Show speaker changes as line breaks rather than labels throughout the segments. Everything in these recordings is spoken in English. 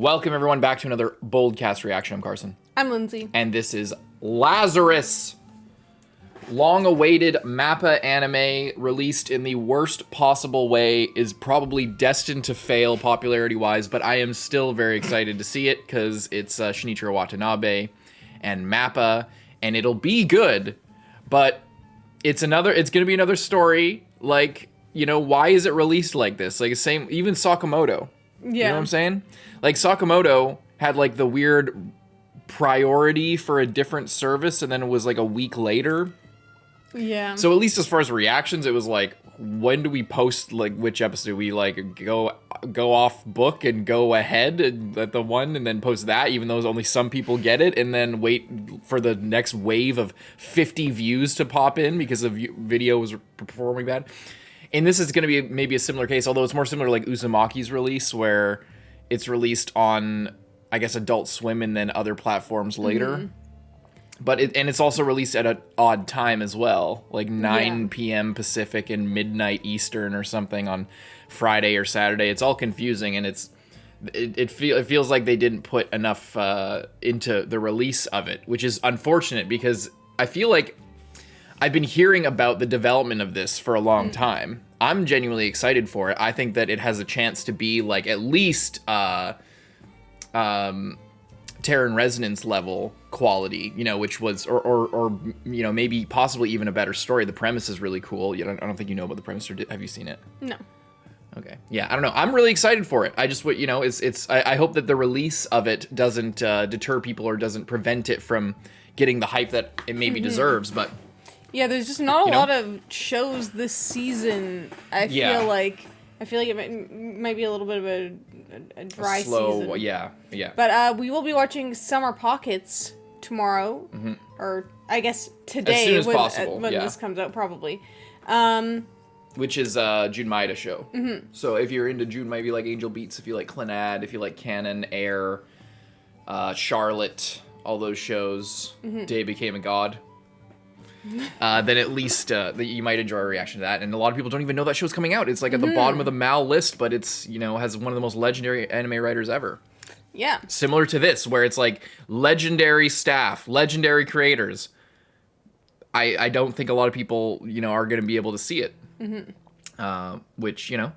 Welcome everyone back to another BOLDcast reaction. I'm Carson.
I'm Lindsay.
And this is Lazarus. Long-awaited MAPPA anime released in the worst possible way, is probably destined to fail popularity-wise, but I am still very excited to see it because it's Shinichiro Watanabe and MAPPA, and it'll be good, but it's gonna be another story. Like, you know, why is it released like this? Like, same, even Sakamoto.
Yeah.
You know what I'm saying? Like, Sakamoto had, like, the weird priority for a different service, and then it was, like, a week later.
Yeah.
So at least as far as reactions, it was, like, when do we post, like, which episode? Do we, like, go off book and go ahead at the one and then post that, even though only some people get it, and then wait for the next wave of 50 views to pop in because the video was performing bad? And this is going to be maybe a similar case, although it's more similar to like Uzumaki's release, where it's released on, I guess, Adult Swim and then other platforms later. Mm-hmm. But it's also released at an odd time as well, like 9 p.m. Pacific and midnight Eastern or something on Friday or Saturday. It's all confusing, and it feels like they didn't put enough into the release of it, which is unfortunate because I feel like I've been hearing about the development of this for a long time. I'm genuinely excited for it. I think that it has a chance to be like at least Terran Resonance level quality, you know, which was, or you know, maybe possibly even a better story. The premise is really cool. I don't think you know about the premise, or have you seen it?
No.
Okay. Yeah, I don't know. I'm really excited for it. I just, you know, I hope that the release of it doesn't deter people or doesnit prevent it from getting the hype that it maybe deserves, but...
Yeah, there's just not a lot of shows this season. I feel like it might be a little bit of a dry season.
Yeah.
But we will be watching Summer Pockets tomorrow, or I guess today,
as soon as possible,
when this comes out, probably.
Which is Jun Maeda show. So if you're into Jun, maybe like Angel Beats, if you like Clannad, if you like Canon, Air, Charlotte, all those shows, Day Became a God. Then at least you might enjoy a reaction to that. And a lot of people don't even know that show's coming out. It's like at the bottom of the Mal list, but it's, you know, has one of the most legendary anime writers ever.
Yeah.
Similar to this, where it's like legendary staff, legendary creators. I don't think a lot of people, you know, are going to be able to see it. Which, you know,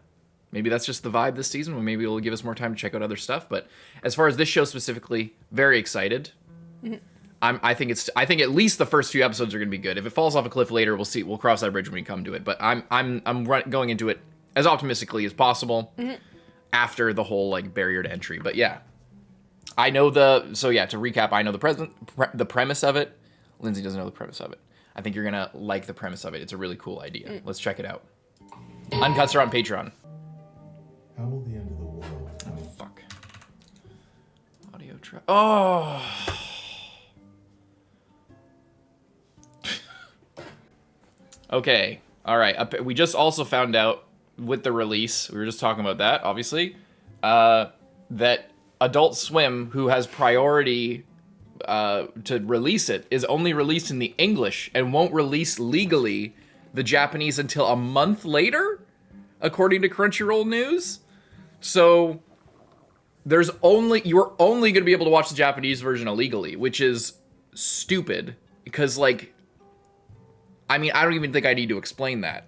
maybe that's just the vibe this season. Maybe it'll give us more time to check out other stuff. But as far as this show specifically, very excited. I think at least the first few episodes are going to be good. If it falls off a cliff later, we'll see. We'll cross that bridge when we come to it. But I'm going into it as optimistically as possible after the whole like barrier to entry. But yeah, I know to recap, I know the premise of it. Lindsay doesn't know the premise of it. I think you're gonna like the premise of it. It's a really cool idea. Let's check it out. Uncuts are on Patreon.
How will the end of the world?
Oh fuck. Audio track. Oh. Okay, all right. We just also found out with the release, we were just talking about that, obviously, that Adult Swim, who has priority to release it, is only released in the English and won't release legally the Japanese until a month later, according to Crunchyroll News. So you're only going to be able to watch the Japanese version illegally, which is stupid because, like, I mean, I don't even think I need to explain that.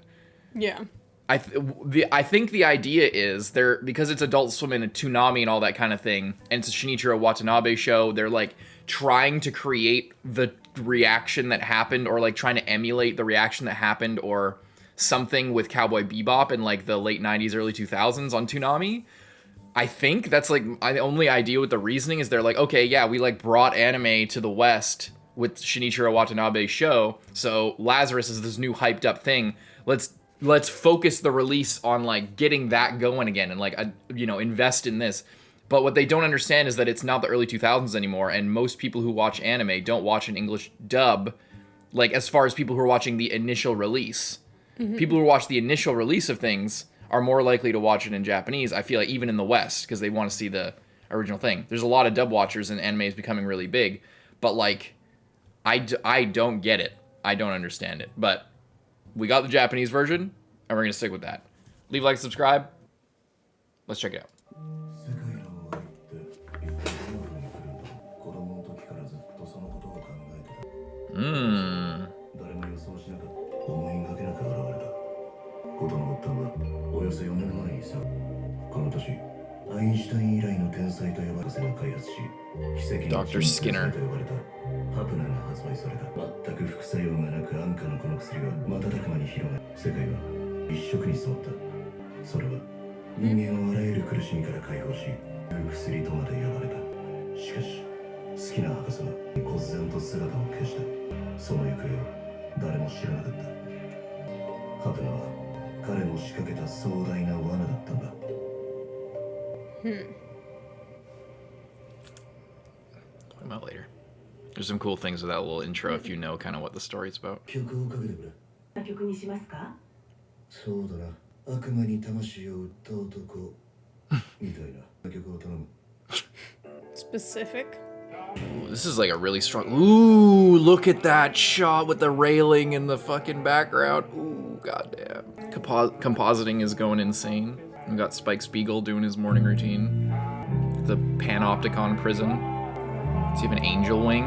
Yeah.
I think the idea is because it's Adult Swim and Toonami and all that kind of thing, and it's a Shinichiro Watanabe show, they're like trying to create the reaction that happened, or like trying to emulate the reaction that happened or something with Cowboy Bebop in like the late 90s, early 2000s on Toonami. I think that's like the only idea with the reasoning is they're like, okay, yeah, we like brought anime to the West with Shinichiro Watanabe's show, so Lazarus is this new hyped up thing. Let's focus the release on like getting that going again and like invest in this. But what they don't understand is that it's not the early 2000s anymore, and most people who watch anime don't watch an English dub, like as far as people who are watching the initial release. People who watch the initial release of things are more likely to watch it in Japanese, I feel like, even in the West, because they want to see the original thing. There's a lot of dub watchers and anime is becoming really big, but like I don't get it. I don't understand it. But we got the Japanese version, and we're going to stick with that. Leave a like, subscribe. Let's check it out.
誰も予想しなかった。思いがけなく現れた。事の発端はおよそ4年前にさ、この年アインシュタイン以来の天才と呼ばれたが開発し、奇跡の天才と呼ばれたハプナが発売された。全く副作用がなく安価なこの薬が瞬く間に広がり、世界は一色に染まった。それは人間をあらゆる苦しみから解放し、薬とまで呼ばれた。しかし好きな博士は忽然と姿を消した。その行方を誰も知らなかった。ハプナは彼の仕掛けた壮大な罠だったんだ。
Talk about later. There's some cool things with that little intro if you know kind of what the story's about.
曲をかけてくれ。曲にしますか？そうだな。悪魔に魂を売った男みたいな曲を頼む。
Specific.
Ooh, this is like a really strong. Ooh, look at that shot with the railing in the fucking background. Ooh, goddamn. Compositing is going insane. We got Spike Spiegel doing his morning routine. The Panopticon prison. Does he have an angel wing?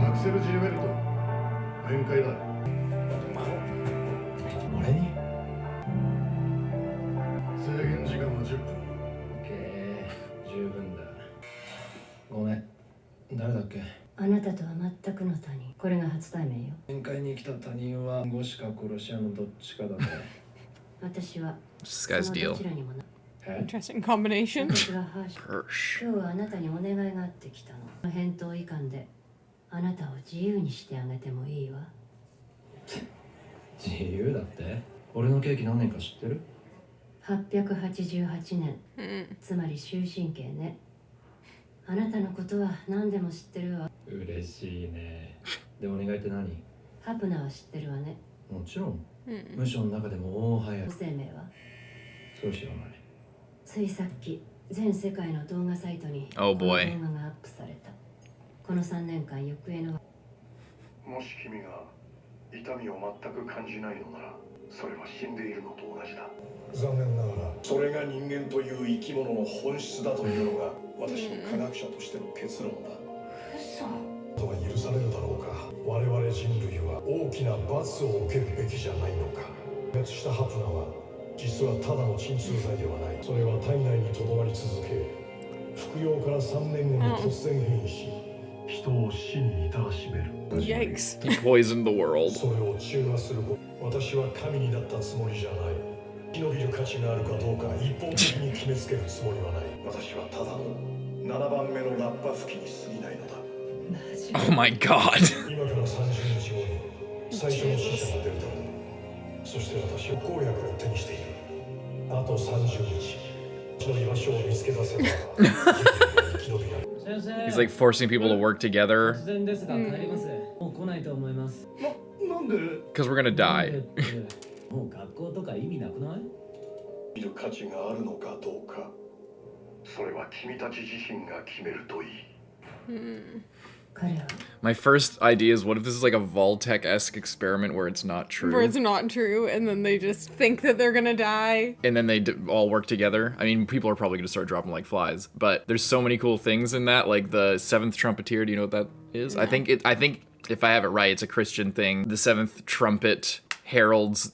アクセル・ジルベルト、面会だ。俺に？制限時間は10分。十分だ。ごめん。誰だっけ？
あなたとは全くの他人。これが初対面よ。
面会に来た他人は護士か殺し屋のどっちかだね。
私は
This guy's
その
deal.
どちらにもな。
Interesting combination.
私はハーシュ。
Hirsch.
今日はあなたにお願いがあってきたの。返答遺憾であなたを自由にしてあげてもいいわ。
自由だって？俺のケーキ何年か知ってる
？888年。つまり終身刑ね。あなたのことは何でも知ってるわ。
嬉しいね。でお願いって何？
ハプナは知ってるわね。
もちろん。無所の中でも大流行り。
生命は
そう知らない。
ついさっき全世界の動画サイトに
Oh
この動
boy.
画がアップされた。この3年間行方の
もし君が痛みを全く感じないのなら、それは死んでいるのと同じだ。残念ながらそれが人間という生き物の本質だというのが私の科学者としての結論だ。
嘘。
とは許されるだろうか。我々人類は大きな罰を受けるべきじゃないのか。滅したハプナは実はただの鎮痛剤ではない。それは体内にとどまり続け、服用から3年後に突然変異し、人を死に至らしめる。
Yikes.
He poisoned the world.
それを中和すること。私は神になったつもりじゃない。生き延びる価値があるかどうか一方的に決めつけるつもりはない。私はただの7番目のラッパ吹きに過ぎないのだ。
Oh my god.
今から30日後に最初の死者が出るだろう。そして私は公約を手にしている。あと30日、その居場所を見つけ出せば生き延びられる。
He's like forcing people to work together
突然ですが帰ります。もう来ないと思います。
なんで
because we're gonna die.
もう学校とか意味なくない？
見る価値があるのかどうか、それは君たち自身が決めるといい。
彼は
My first idea is what if this is like a Voltec-esque experiment where it's not true?
Where it's not true, and then they just think that they're gonna die.
And then they all work together. I mean, people are probably going to start dropping like flies, but there's so many cool things in that, like the seventh trumpeter. Do you know what that is? No. I think if I have it right, it's a Christian thing. The seventh trumpet heralds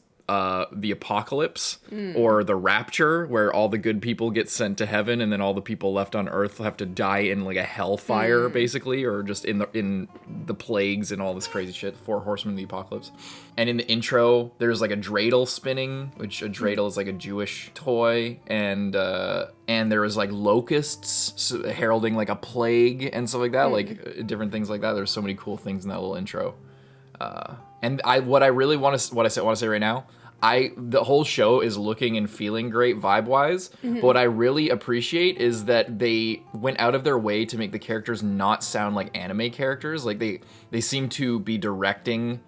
the apocalypse or the rapture, where all the good people get sent to heaven and then all the people left on earth have to die in like a hellfire basically, or just in the plagues and all this crazy shit. 4 horsemen of the apocalypse. And in the intro there's like a dreidel spinning, which a dreidel is like a Jewish toy, and there was like locusts heralding like a plague and stuff like that, like different things like that. There's so many cool things in that little intro. And what I want to say right now, the whole show is looking and feeling great vibe-wise, but what I really appreciate is that they went out of their way to make the characters not sound like anime characters. Like they seem to be directing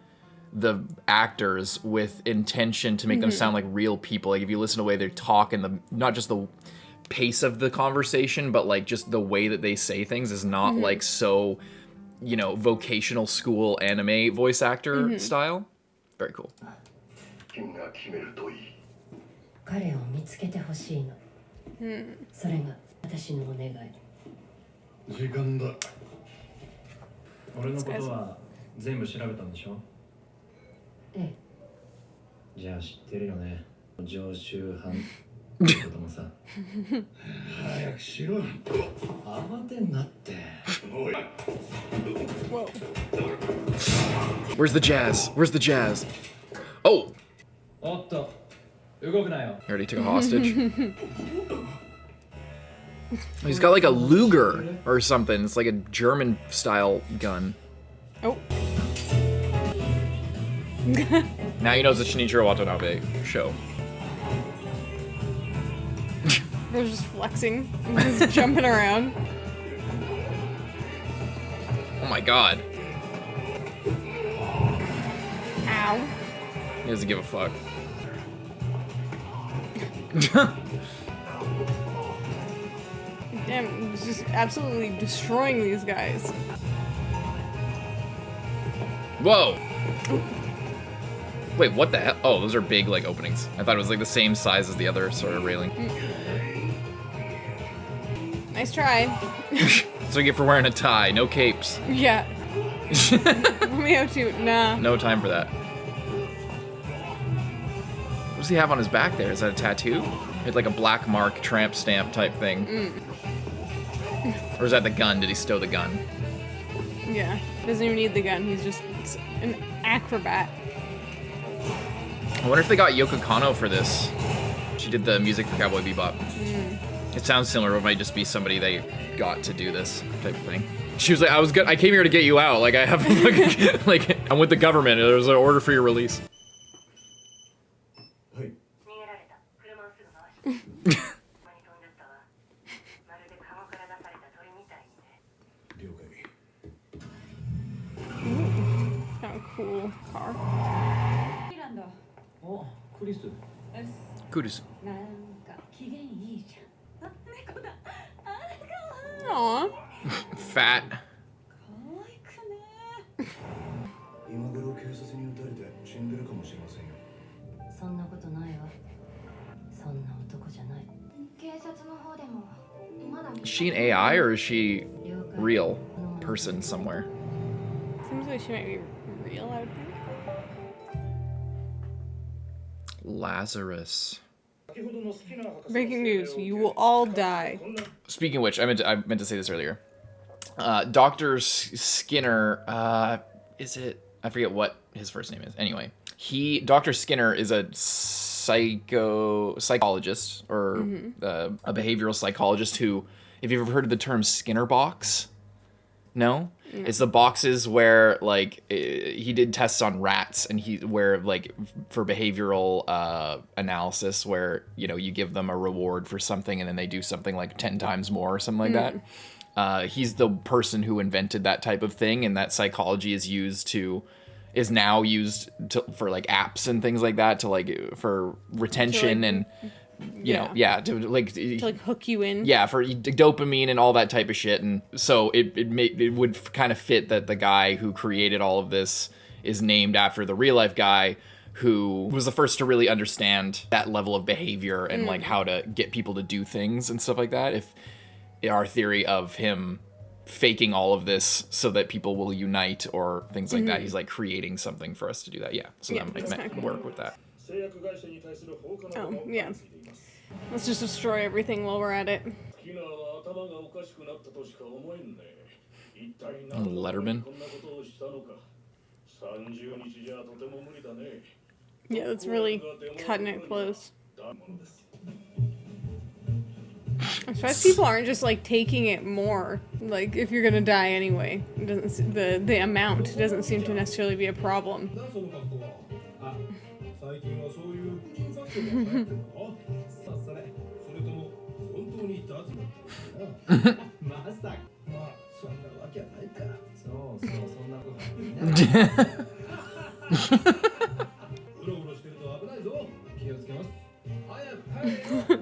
the actors with intention to make them sound like real people. Like if you listen to the way they talk and not just the pace of the conversation, but like just the way that they say things is not like so, you know, vocational school anime voice actor style. Very cool.
君が決めるといい。
彼を見つけてほしいの。それが私のお願い。
時間だ。
俺のことは全部調べたんでしょ？
え
じゃあ知ってるよね。常習犯ってこともさ。
早くしろ。
慌てんなって。
おい。
Whoa.
Where's the jazz? Where's the jazz? Oh!
おっと、動くなよ。
He already took a hostage. He's got like a Luger or something. It's like a German style gun.
Oh.
Now you know it's a Shinichiro Watanabe show.
They're just flexing, just jumping around.
Oh my god.
Ow.
He doesn't give a fuck.
Damn, he's just absolutely destroying these guys.
Whoa! Wait, what the hell? Oh, those are big, like, openings. I thought it was, like, the same size as the other sort of railing.
Nice try.
So you get for wearing a tie, no capes.
Yeah. Romeo too. Nah.
No time for that. What does he have on his back there? Is that a tattoo? He had, like, a black mark tramp stamp type thing. Or is that the gun? Did he stow the gun?
Yeah. Doesn't even need the gun. He's just an acrobat.
I wonder if they got Yoko Kanno for this. She did the music for Cowboy Bebop. It sounds similar. It might just be somebody they got to do this type of thing. She was like, I came here to get you out. Like, I have, like, I'm with the government. There's an order for your release.
はい。
逃げられた。車をすぐ回して。車に飛んじゃったわ。まるでカゴから出された鳥みたいにね。
了解。
Kind of cool car.
イランド。
お、クリス。
Kudus.
なんか機嫌いいじゃん。あ、猫だ。あ、か
Aw.
Fat.
わいくね。
今頃警察に撃たれて死んでるかもしれませんよ。
そんなことないわ。そんな男じゃない。
警察の方でもまだ
Is she an AI or is she
了解。
real person somewhere?
Seems like she might be real, I would think.
Lazarus.
Breaking news, you will all die.
Speaking of which, I meant to say this earlier. Dr. Skinner, is it? I forget what his first name is. Anyway, Dr. Skinner is a psychologist or a behavioral psychologist who, if you've ever heard of the term Skinner box, no? It's the boxes where, like, he did tests on rats, and where, like, for behavioral analysis, where, you know, you give them a reward for something, and then they do something, like, 10 times more or something like that. He's the person who invented that type of thing, and that psychology is now used for, like, apps and things like that, to, like, for retention and... You know, to
hook you in.
Yeah, for dopamine and all that type of shit. And so it would kind of fit that the guy who created all of this is named after the real life guy who was the first to really understand that level of behavior and like how to get people to do things and stuff like that. If our theory of him faking all of this so that people will unite or things like that, he's like creating something for us to do that. Yeah, so that might work with that.
Oh, yeah. Let's just destroy everything while we're at it.
Letterman.
Yeah, that's really cutting it close. I'm surprised people aren't just like taking it more. Like, if you're gonna die anyway, it doesn't. The amount doesn't seem to necessarily be a problem.
最近はそういう金ファッションが流行ってるの？さっされ。それとも本当に脱だったのかな？まさか。まあそんなわけはないか。そうそんなことない。うろうろしてると危ないぞ。気をつけます。早く帰れよ。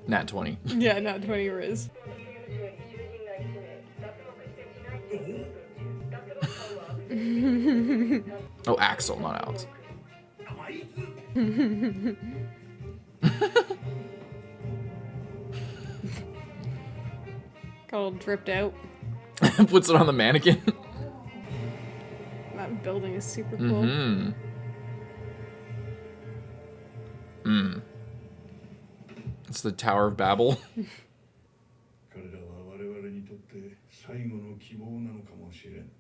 Nat 20.
Yeah, not 20 Riz.
Oh, Axel, not Alex.
Got all dripped out.
Puts it on the mannequin.
building is super cool.
It's the Tower of Babel.
彼らは我々にとって最後の希望なのかもしれん。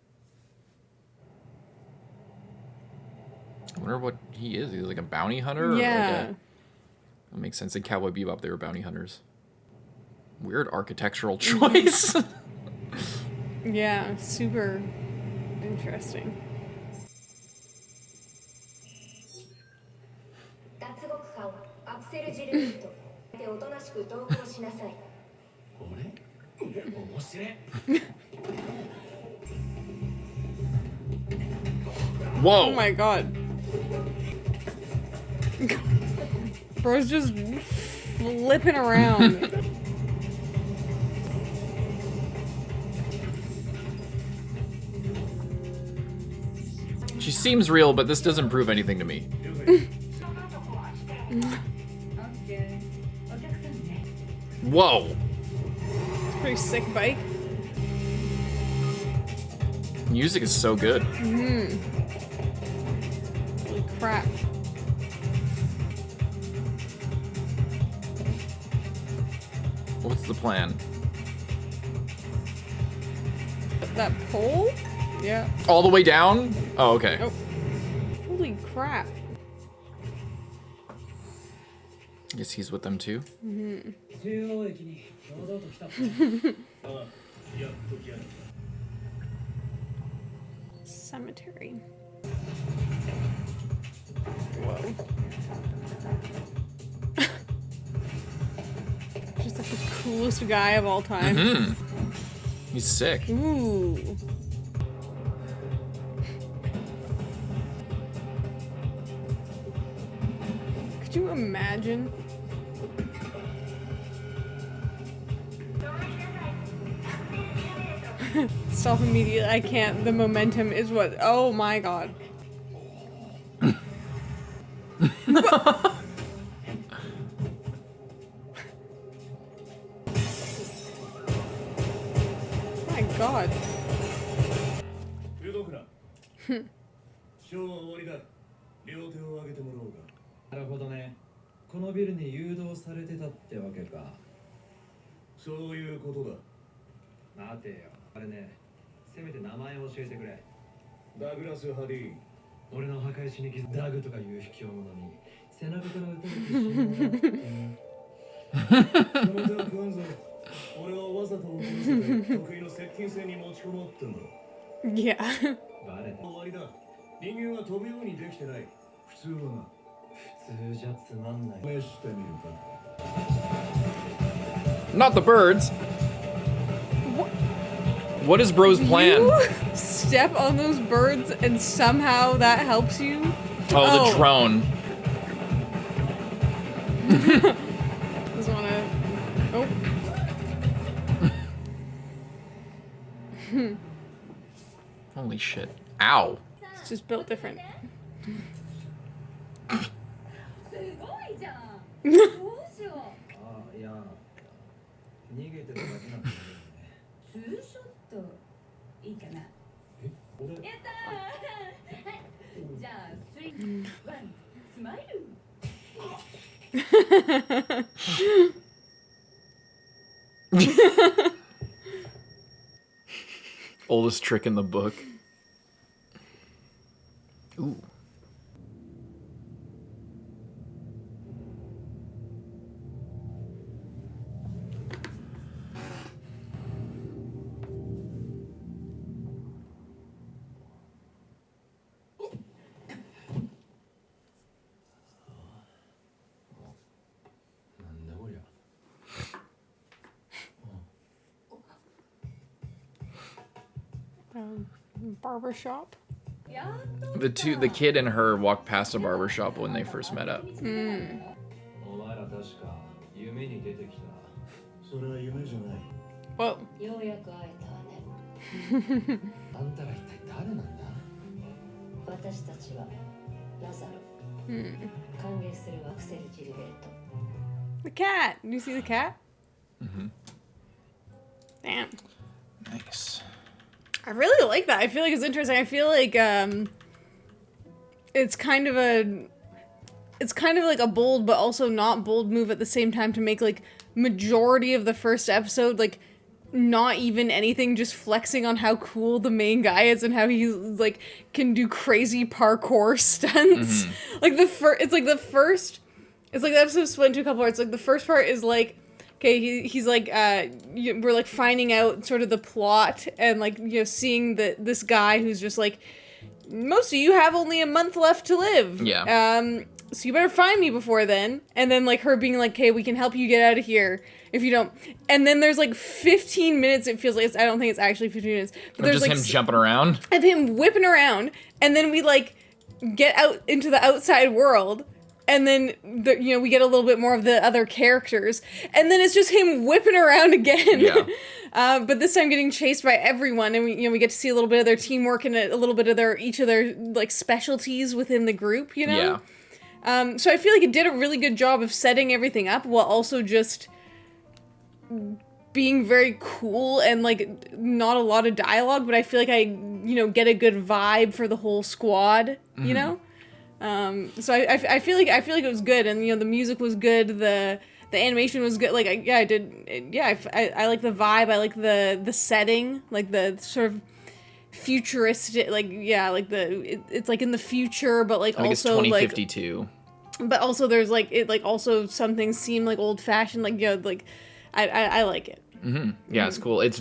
I wonder what he is. He's like a bounty hunter? Or
Yeah.
like that makes sense. In Cowboy Bebop, they were bounty hunters. Weird architectural choice.
Yeah, super interesting.
脱獄犯アクセル・ジルベットでおとなしく同行しなさい。
俺面白い。
Whoa.
Oh my god. Bro's just flipping around.
She seems real, but this doesn't prove anything to me. Whoa.
Pretty sick bike.
Music is so good.
Holy crap.
What's the plan?
That pole? Yeah.
All the way down? Oh, okay.
Oh. Holy crap.
I guess he's with them too.
中央駅に堂々と来た。ああ、やっと来やがった。
Cemetery. Whoa. Just like the coolest guy of all time.
He's sick.
Ooh. Could you imagine? Stop immediately. I can't. The momentum is what. Oh my god. My god.
動くな。ショーは終わりだ。両手を上げてもらおうか。
なるほどね。このビルに誘導されてたってわけか。
そういうことだ。
待てよ。あれね、せめて名前を教えてくれ。
ダグラス・ハディーン。
俺の破壊しに来ダグとかいう卑怯者に背中から撃たれて死んだ。
その手は食わんぞ。俺はわざと怒らせて得意の接近戦に持ち込もうってんだ。
Yeah.
バレた。
終わりだ。人間は飛ぶようにできてない。普通はな。
普通じゃつまんない。
試してみるか。
Not the birds. What is Bro's plan?
You step on those birds and somehow that helps you?
Oh, the drone.
Just wanna. Oh.
Holy shit. Ow.
It's just built different.
すごいじゃん。どうしよう。
ああ、いや、逃げてただけなんだよね。
ツーショットいいかな。
え、俺。
やったー。はい。じゃあ3、1、スマイル。
Oldest trick in the book. Ooh.
Barbershop.
The kid and her walked past a barbershop when they first met up.
お前ら確か夢に出てきた。
それは夢じゃない。
Well,
ようやく会えたわね。
あんたら一体誰なんだ？
私たちはラザロ。歓迎するアクセル・ジルベルト。
the cat. Do you see the cat? Damn.
Nice.
I really like that. I feel like it's interesting. I feel like it's kind of like a bold but also not bold move at the same time to make like majority of the first episode like not even anything, just flexing on how cool the main guy is and how he like can do crazy parkour stunts. Like it's like the episode split into a couple parts. Like the first part is like, okay, he's like, we're like finding out sort of the plot and like, you know, seeing this guy who's just like, most of you have only a month left to live.
Yeah.
So you better find me before then. And then like her being like, okay, we can help you get out of here if you don't. And then there's like 15 minutes, it feels like, I don't think it's actually 15 minutes. But there's
just
like
him jumping around?
Of him whipping around. And then we like get out into the outside world. And then, you know, we get a little bit more of the other characters. And then it's just him whipping around again.
Yeah.
But this time getting chased by everyone. And we get to see a little bit of their teamwork and a little bit of each of their like specialties within the group, you know?
Yeah.
So I feel like it did a really good job of setting everything up while also just being very cool and like not a lot of dialogue. But I feel like I, you know, get a good vibe for the whole squad, you know? So I feel like it was good, and you know the music was good, the animation was good. Like I like the vibe, I like the setting, like the sort of futuristic, like it's like in the future, but like
I think
also
it's 2052.
Like, but also there's like it like also some things seem like old fashioned, like like I like it.
Yeah, it's cool. It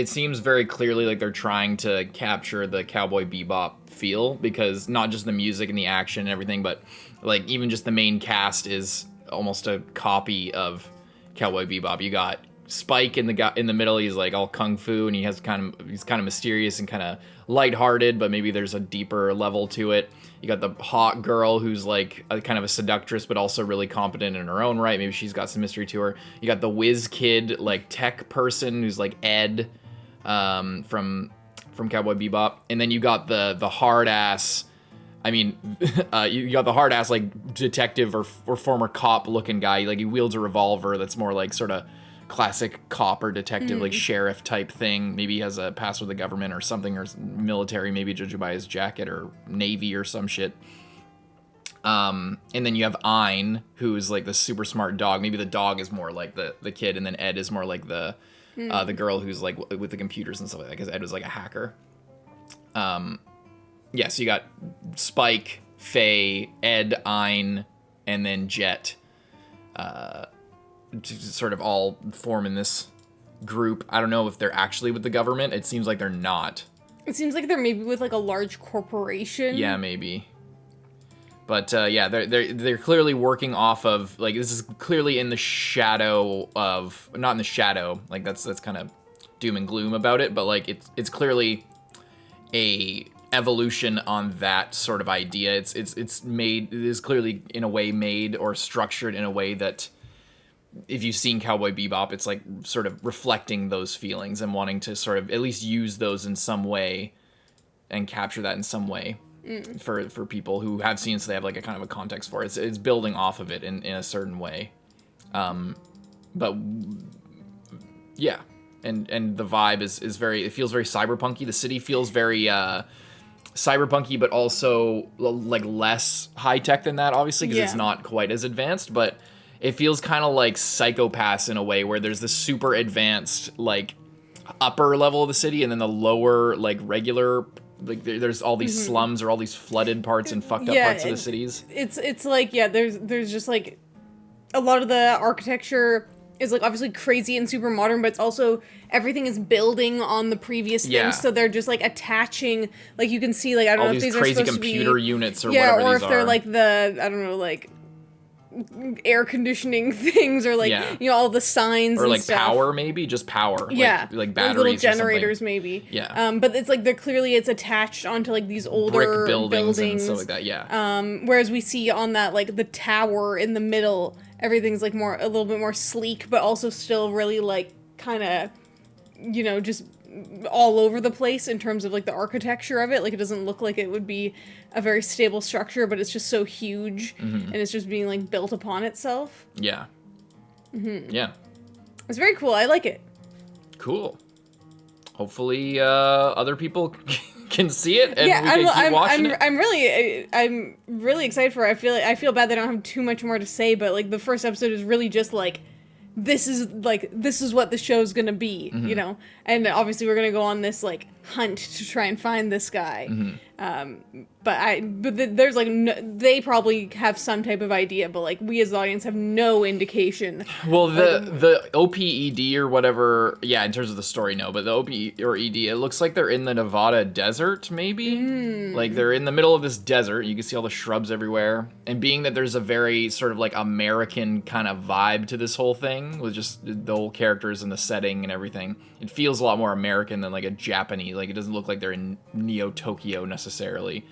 seems very clearly like they're trying to capture the Cowboy Bebop feel, because not just the music and the action and everything, but like even just the main cast is almost a copy of Cowboy Bebop. You got Spike in the middle. He's like all kung fu, and he's kind of mysterious and kind of lighthearted, but maybe there's a deeper level to it. You got the hot girl who's like kind of a seductress, but also really competent in her own right. Maybe she's got some mystery to her. You got the whiz kid, like tech person who's like Ed from Cowboy Bebop. And then you got the hard ass, you got the hard ass like detective or former cop looking guy. Like he wields a revolver that's more like sort of classic cop or detective, like sheriff type thing. Maybe he has a past with the government or something, or military, maybe judging by his jacket, or Navy or some shit. And then you have Ein, who's like the super smart dog. Maybe the dog is more like the kid, and then Ed is more like the girl who's like with the computers and stuff like that, because Ed was like a hacker. So you got Spike, Faye, Ed, Ein, and then Jet. To sort of all form in this group. I don't know if they're actually with the government. It seems like they're not.
It seems like they're maybe with like a large corporation.
Yeah, maybe. But they're clearly working off of, like, this is clearly in the shadow of, not in the shadow, like that's kind of doom and gloom about it, but like it's clearly a evolution on that sort of idea. It is clearly in a way made or structured in a way that, if you've seen Cowboy Bebop, it's like sort of reflecting those feelings and wanting to sort of at least use those in some way and capture that in some way for people who have seen it, so they have like a kind of a context for it. It's building off of it in a certain way. But yeah, and the vibe is very, it feels very cyberpunky. The city feels very cyberpunky, but also like less high tech than that, obviously, because it's not quite as advanced, but it feels kind of like Psycho-Pass in a way, where there's this super advanced, like, upper level of the city, and then the lower, like, regular, like, there's all these slums or all these flooded parts and fucked up parts of the cities.
It's like, there's just, like, a lot of the architecture is, like, obviously crazy and super modern, but it's also, everything is building on the previous things, so they're just, like, attaching, like, you can see, like, I don't know if these are supposed to be... all these crazy computer
units or whatever these are.
Yeah, or if they're, like, the, I don't know, like... air conditioning things, or like you know, all the signs
or
and
like
stuff.
Power, maybe just power, like batteries,
little generators or maybe. But it's like it's attached onto like these older
brick buildings and stuff like that.
Whereas we see on that, like, the tower in the middle, everything's like a little bit more sleek, but also still really like kind of, you know, just all over the place in terms of like the architecture of it. Like, it doesn't look like it would be a very stable structure, but it's just so huge and it's just being like built upon itself.
Yeah. Yeah.
It's very cool. I like it.
Cool. hopefully other people can see it and
Yeah,
we can keep watching it.
I'm really excited for it. I feel bad that I don't have too much more to say, but like the first episode is really just like this is what the show's gonna be, you know? And obviously we're gonna go on this like hunt to try and find this guy. There's like they probably have some type of idea, but like we as the audience have no indication.
Well, the OPED or whatever, yeah, in terms of the story, no, but the OP or ED, it looks like they're in the Nevada desert, maybe? Like they're in the middle of this desert, you can see all the shrubs everywhere, and being that there's a very sort of like American kind of vibe to this whole thing, with just the whole characters and the setting and everything, it feels a lot more American than like a Japanese, like it doesn't look like they're in Neo-Tokyo necessarily.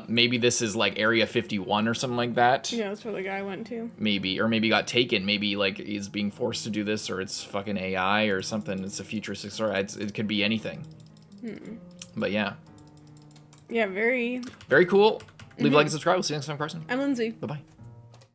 Maybe this is like Area 51 or something like that.
Yeah, that's where the guy went to.
Maybe got taken. Maybe like he's being forced to do this, or it's fucking AI or something. It's a futuristic story. It could be anything. But yeah.
Yeah, very
Very cool. Leave a like and subscribe. We'll see you next time, Carson.
I'm Lindsay.
Bye-bye.